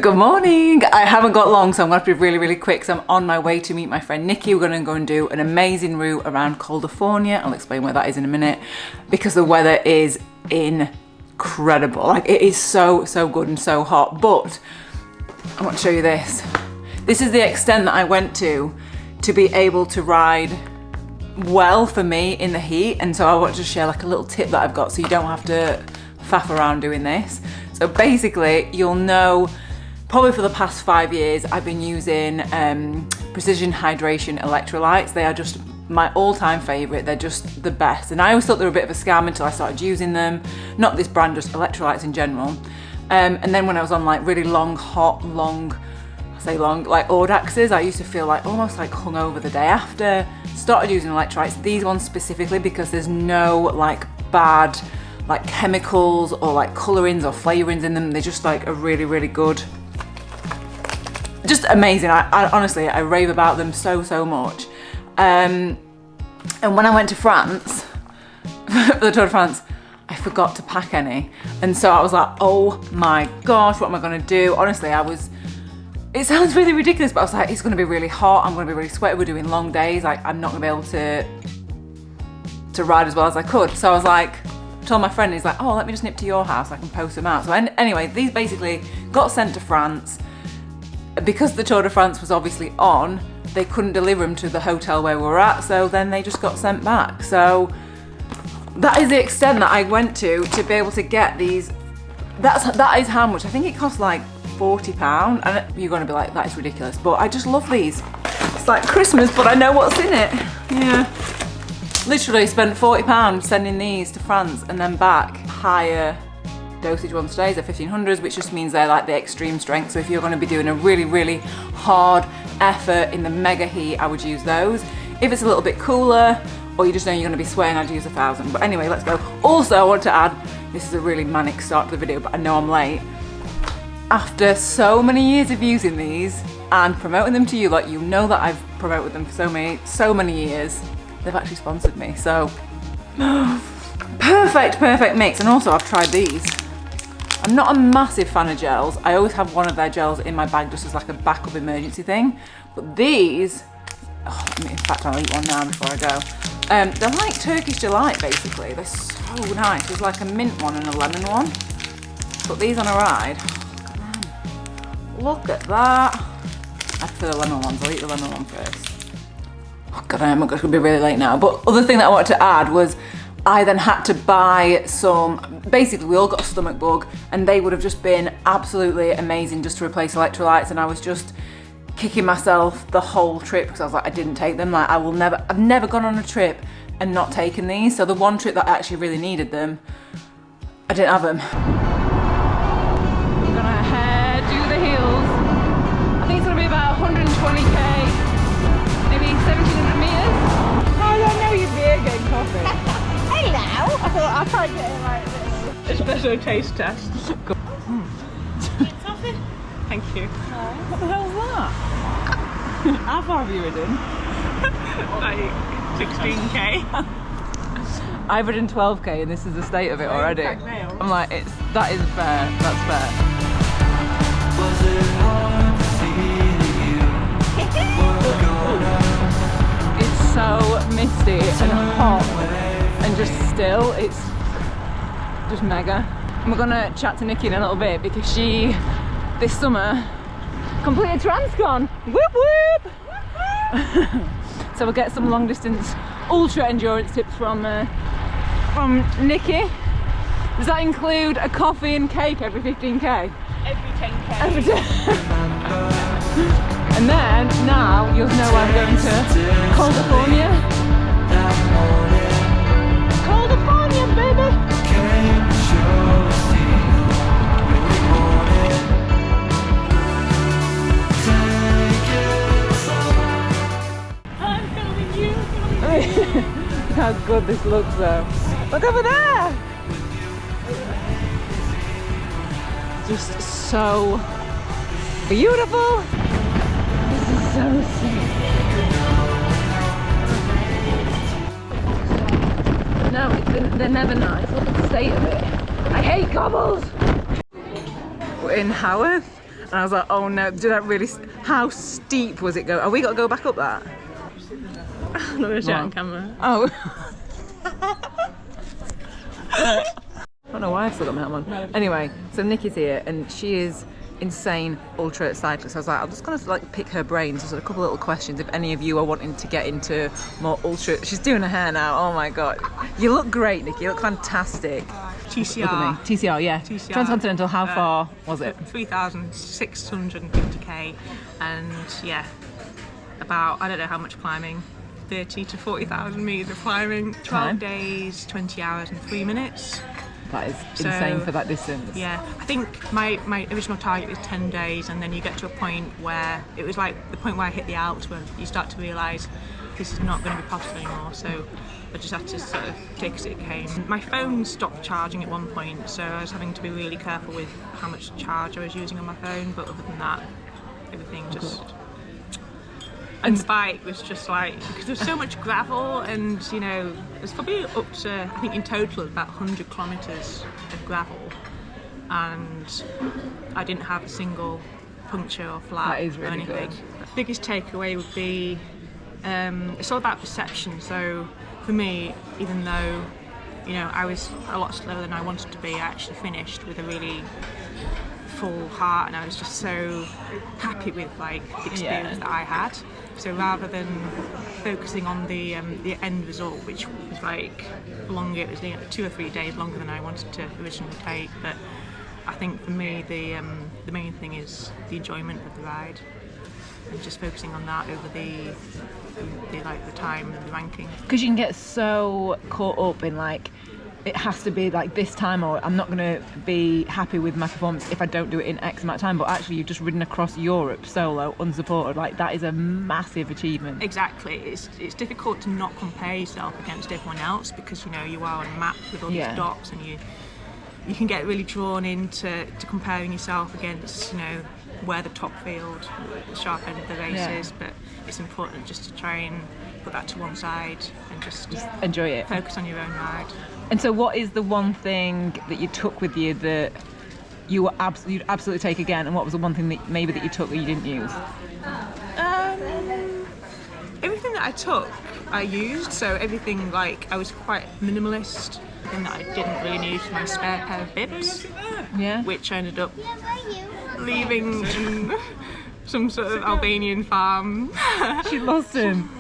Good morning. I haven't got long, so I'm going to be really quick. So I'm on my way to meet my friend Nikki. We're going to go and do an amazing route around California. I'll explain where that is in a minute, because the weather is incredible. Like, it is so good and so hot. But I want to show you this. This is the extent that I went to be able to ride well for me in the heat. And so I want to share like a little tip that I've got so you don't have to faff around doing this. So basically, you'll know probably for the past 5 years I've been using Precision Hydration electrolytes. They are just my all-time favorite. They're just the best, and I always thought they were a bit of a scam until I started using them. Not this brand, just electrolytes in general. And then when I was on like really long like Audaxes, I used to feel like almost like hungover the day after. Started using electrolytes, these ones specifically, because there's no like bad like chemicals or like colorings or flavorings in them. They're just like a really good, just amazing. I honestly, I rave about them so much. And when I went to France for the Tour de France, I forgot to pack any, and so I was like, oh my gosh, what am I gonna do? Honestly, it sounds really ridiculous, but I was like, it's gonna be really hot, I'm gonna be really sweaty, we're doing long days, like I'm not gonna be able to ride as well as I could. So I was like, told my friend, he's like, oh, let me just nip to your house, I can post them out. So anyway, these basically got sent to France. Because the Tour de France was obviously on, they couldn't deliver them to the hotel where we were at, so then they just got sent back. So that is the extent that I went to be able to get these. That is how much. I think it cost like £40, and you're gonna be like, that is ridiculous, but I just love these. It's like Christmas, but I know what's in it. Yeah. Literally spent £40 sending these to France and then back. Higher dosage ones today, they're 1500s, which just means they're like the extreme strength. So if you're going to be doing a really hard effort in the mega heat, I would use those. If it's a little bit cooler, or you just know you're going to be sweating, I'd use 1000. But anyway, let's go. Also, I want to add, this is a really manic start to the video, but I know I'm late. After so many years of using these and promoting them to you, like, you know that I've promoted them for so many years, they've actually sponsored me. So perfect mix. And also, I've tried these. I'm not a massive fan of gels. I always have one of their gels in my bag just as like a backup emergency thing. But these, in fact, I'll eat one now before I go. They're like Turkish Delight, basically. They're so nice. There's like a mint one and a lemon one. Put these on a ride. Look at that. I prefer the lemon ones. I'll eat the lemon one first. Oh God, I'm going to be really late now. But other thing that I wanted to add was, I then had to buy some, basically we all got a stomach bug, and they would have just been absolutely amazing just to replace electrolytes, and I was just kicking myself the whole trip because I was like, I didn't take them. Like, I've never gone on a trip and not taken these. So the one trip that I actually really needed them, I didn't have them. I'm gonna head to the hills. I think it's gonna be about 120k, maybe 1700 meters. Oh, I don't know, you'd be here getting coffee. Hello! I thought I'll try and get it like this. A special taste test. Toffee? Thank you. What the hell's that? How far have you ridden? Like 16k. I've ridden 12k and this is the state of it already. I'm like, that is fair. That's fair. Was it hard to see you? It's so misty and hot. And just still, it's just mega. And we're gonna chat to Nikki in a little bit because she, this summer, completed Transcon. Whoop! So we'll get some long distance ultra endurance tips from Nikki. Does that include a coffee and cake every 15k? Every 10k. Every 10. And then now you'll know I'm going to California. California, baby! I'm filming you! Look how good this looks though. Look over there! Just so beautiful! This is so sick. No, they're never nice. Look at the state of it. I hate cobbles. We're in Haworth And I was like, oh no, did that really, how steep was it go? Oh, we got to go back up that? I'm not going to show it on camera. Oh. I don't know why I've still got my helmet on. Anyway, so Nikki's here and she is insane ultra cyclist. I was like, I'm just gonna like pick her brains. There's a couple little questions if any of you are wanting to get into more ultra. She's doing her hair now. Oh my god, you look great, Nikki. You look fantastic. TCR. Look at me. TCR, yeah. TCR. Transcontinental. How far was it? 3,650k, and yeah, about I don't know how much climbing. 30 to 40,000 meters of climbing. 12 days, 20 hours, and 3 minutes. That is insane for that distance. Yeah, I think my original target was 10 days, and then you get to a point where it was like the point where I hit the Alps, where you start to realise this is not going to be possible anymore. So I just had to sort of take it as it came. My phone stopped charging at one point, so I was having to be really careful with how much charge I was using on my phone. But other than that, everything just. And the bike was just like, because there's so much gravel, and you know, there's probably up to, I think in total, about 100 kilometres of gravel, and I didn't have a single puncture or flat That is really or anything. good. The biggest takeaway would be, it's all about perception. So for me, even though, you know, I was a lot slower than I wanted to be, I actually finished with a really full heart, and I was just so happy with like the experience that I had. So rather than focusing on the end result, which was like longer, it was 2 or 3 days longer than I wanted to originally take. But I think for me the main thing is the enjoyment of the ride, and just focusing on that over the time and the ranking. Because you can get so caught up in like, it has to be like this time, or I'm not going to be happy with my performance if I don't do it in X amount of time. But actually you've just ridden across Europe solo, unsupported. Like, that is a massive achievement. Exactly. It's difficult to not compare yourself against everyone else, because you know you are on a map with all these dots, and you can get really drawn into comparing yourself against, you know, where the top field, the sharp end of the race is. But it's important just to try and put that to one side and just enjoy it. Focus on your own ride. And so what is the one thing that you took with you that you'd absolutely take again, and what was the one thing that maybe that you took that you didn't use? Everything that I took, I used. So everything, like, I was quite minimalist. Everything that I didn't really need was my spare pair of bibs, which I ended up leaving in some sort of Albanian farm. She lost him.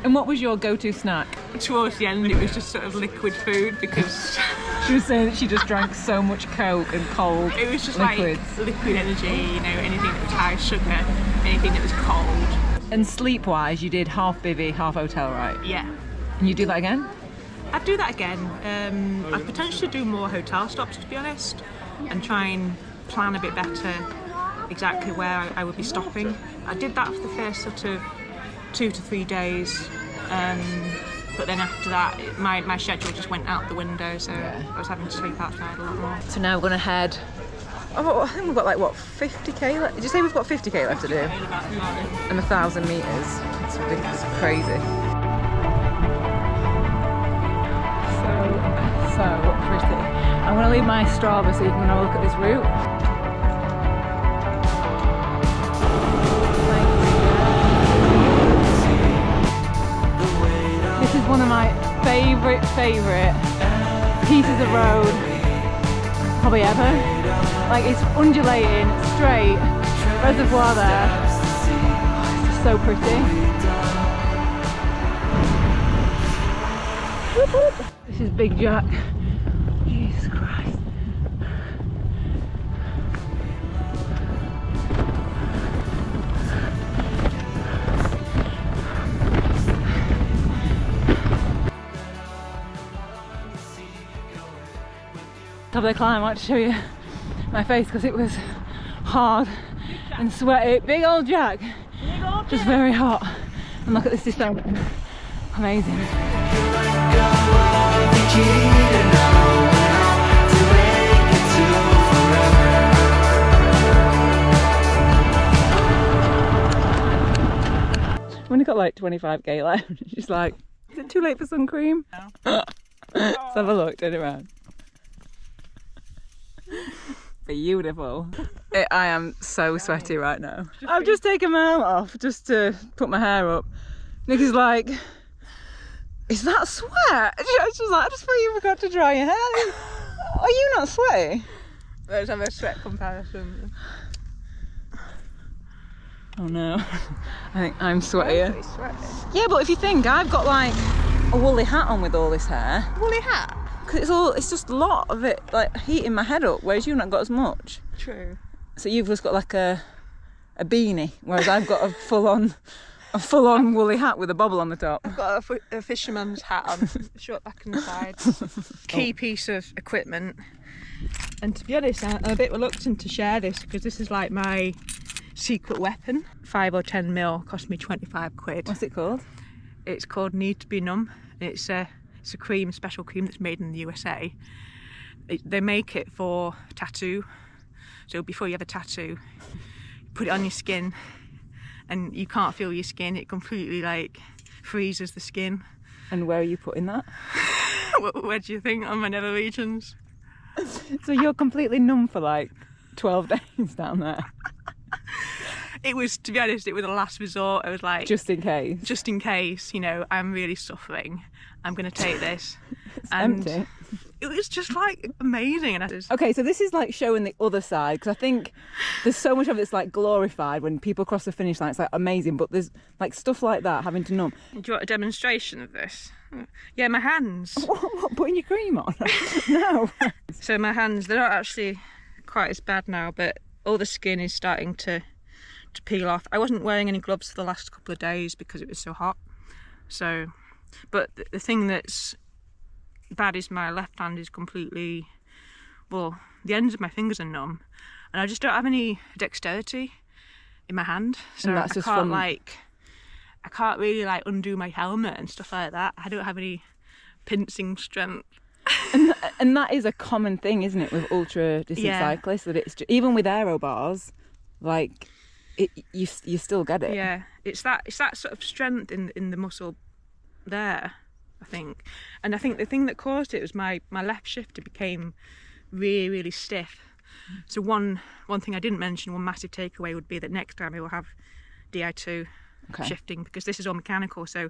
And what was your go-to snack? Towards the end, it was just sort of liquid food, because she was saying that she just drank so much Coke and cold. It was just liquids. Like liquid energy, you know, anything that was high sugar, anything that was cold. And sleep-wise, you did half bivvy, half hotel, right? Yeah. And you do that again? I'd do that again. I'd potentially do more hotel stops, to be honest, and try and plan a bit better exactly where I would be stopping. I did that for the first sort of 2 to 3 days, but then after that my schedule just went out the window, so I was having to sleep outside a lot more. So now we're going to head, I think we've got like, what, 50k left? Did you say we've got 50k left to do? And 1,000 metres. It's ridiculous, it's crazy. So pretty. I'm going to leave my Strava so you can have a look at this route. This is one of my favourite pieces of road probably ever. Like, it's undulating, straight, reservoir there. Oh, it's just so pretty. This is Big Jack. Jesus Christ. Top of the climb, I want to show you my face because it was hard and sweaty. Big old Jack, just very hot. And look at this descent, amazing. I've only got like 25k left. She's like, is it too late for sun cream? No. Let's have a look, turn it around. Beautiful. I am so sweaty right now. I've just taken my helmet off just to put my hair up. Nikki's like, is that sweat? She's like, I just thought you forgot to dry your hair. Are you not sweaty? Let's have a sweat comparison. Oh no, I think I'm sweatier. Pretty sweaty. Yeah, but if you think, I've got like a woolly hat on with all this hair. Woolly hat? Because it's just a lot of it like heating my head up, whereas you've not got as much. True. So you've just got like a beanie, whereas I've got a full on woolly hat with a bobble on the top. I've got a fisherman's hat on, short back and side. Key piece of equipment. And to be honest, I'm a bit reluctant to share this because this is like my secret weapon. 5 or 10 mil cost me 25 quid. What's it called? It's called Need to Be Numb. It's a cream, a special cream that's made in the USA. They make it for tattoo. So before you have a tattoo, you put it on your skin and you can't feel your skin. It completely like freezes the skin. And where are you putting that? Where do you think? On my nether regions. So you're completely numb for like 12 days down there? It was, to be honest, it was a last resort. I was like, just in case. Just in case, you know, I'm really suffering. I'm going to take this. It's and empty. It was just like amazing. And I just... Okay, so this is like showing the other side, because I think there's so much of it's like glorified when people cross the finish line. It's like amazing, but there's like stuff like that having to numb. Do you want a demonstration of this? Yeah, my hands. What, putting your cream on? No. So my hands, they're not actually quite as bad now, but all the skin is starting to peel off. I wasn't wearing any gloves for the last couple of days because it was so hot. So, but the thing that's bad is my left hand is completely, well, the ends of my fingers are numb, and I just don't have any dexterity in my hand. So and that's I just can't from... like, I can't really like undo my helmet and stuff like that. I don't have any pincing strength. And that is a common thing, isn't it, with ultra distance cyclists, that it's even with aero bars, like you still get it. Yeah, it's that sort of strength in the muscle there, I think. And I think the thing that caused it was my left shifter became really, really stiff. So one thing I didn't mention, one massive takeaway would be that next time I will have Di2 shifting, because this is all mechanical, so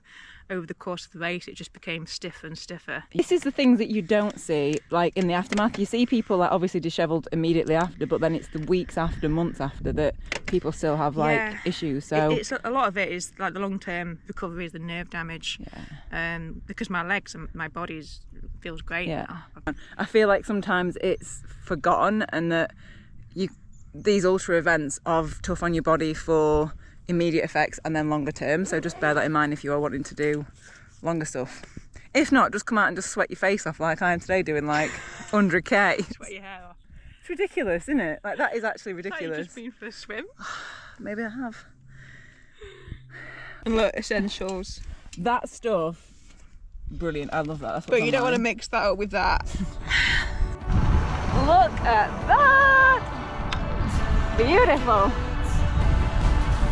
over the course of the race it just became stiffer and stiffer. This is the things that you don't see like in the aftermath. You see people like obviously dishevelled immediately after, but then it's the weeks after, months after that people still have like issues. So it's a lot of it is like the long-term recovery is the nerve damage. Because my legs and my body feels great now. I feel like sometimes it's forgotten, and that these ultra events are tough on your body for immediate effects and then longer term, so just bear that in mind if you are wanting to do longer stuff. If not, just come out and just sweat your face off like I am today doing like 100k. Sweat your hair off. It's ridiculous, isn't it? Like that is actually ridiculous. You've just been for a swim. Maybe I have. And look, essentials. That stuff, brilliant. I love that. That's but you don't want to mix that up with that. Look at that! Beautiful.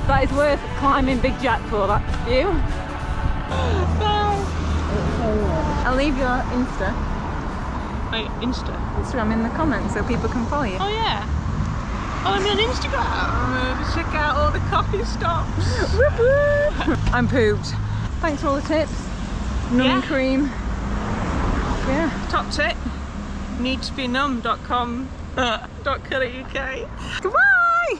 That is worth climbing Big Jack for, that view. I'll leave your Insta. My Insta? Instagram in the comments so people can follow you. Oh yeah. Oh, I'm on Instagram. Check out all the coffee stops. I'm pooped. Thanks for all the tips. Numbing cream. Yeah. Top tip, needtobinumb.com.co.uk. Come on!